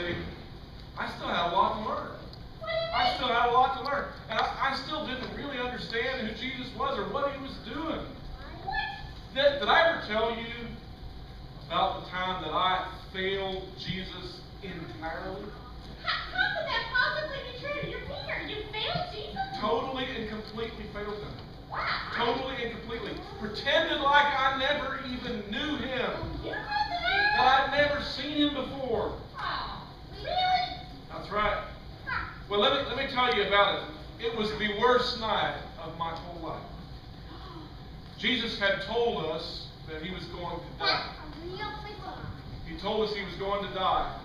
honestly, I still had a lot to learn. I still had a lot to learn. And I still didn't really understand who Jesus was or what he was doing. Did I ever tell you about the time that I failed Jesus entirely? How could that possibly be true? You're Peter. You failed Jesus? Totally and completely failed him. Wow. Totally and completely. Pretended like I never even knew him. You did That that? I'd never seen him before. Oh, really? That's right. Well, let me tell you about it. It was the worst night of my whole life. Jesus had told us that he was going to die. He told us he was going to die.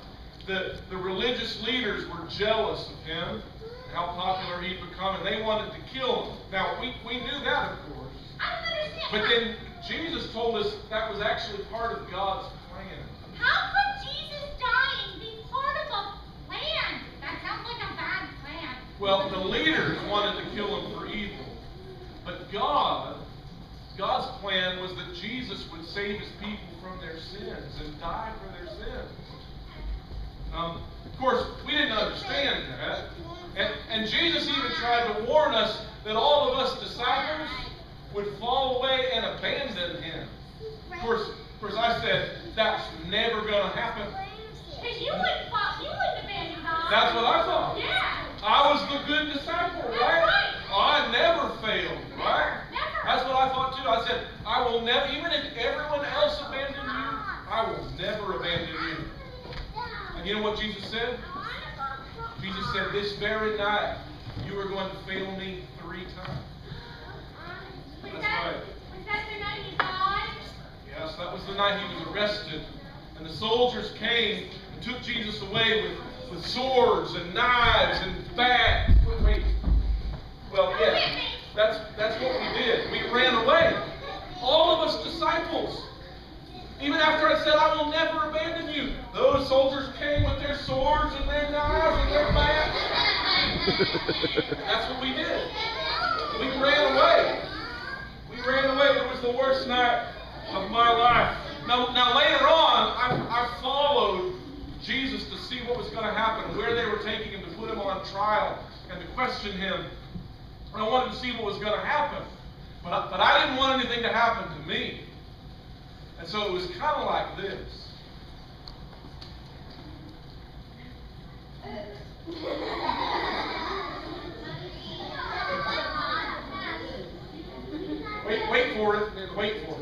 The religious leaders were jealous of him, and how popular he'd become, and they wanted to kill him. Now, we knew that, of course. I don't understand. But then Jesus told us that was actually part of God's plan. How could Jesus dying be part of a plan? That sounds like a bad plan. Well, the leaders wanted to kill him for evil. But God's plan was that Jesus would save his people from their sins and die for their sins. Of course, we didn't understand that. And Jesus even tried to warn us that all of us disciples would fall away and abandon him. Of course, I said, that's never going to happen. Because you wouldn't abandon God. That's what I thought. Yeah. I was the good disciple, That's right? right. I never failed, right? Never. That's what I thought too. I said, I will never, even if everyone else abandoned you, I will never abandon you. And you know what Jesus said? Jesus said, this very night, you are going to fail me 3 times. Was That's that the night he died? Yes, that was the night he was arrested. And the soldiers came and took Jesus away with swords and knives and bats. Wait. Well, yeah, that's what we did. We ran away. All of us disciples. Even after I said, I will never abandon you, those soldiers came with their swords and their knives and their bats. That's what we did. We ran away. We ran away. It was the worst night of my life. Now later on, I followed Jesus to see what was going to happen, where they were taking him to put him on trial and to question him. And I wanted to see what was going to happen. But I didn't want anything to happen to me. And so it was kind of like this. Wait for it. Wait for it.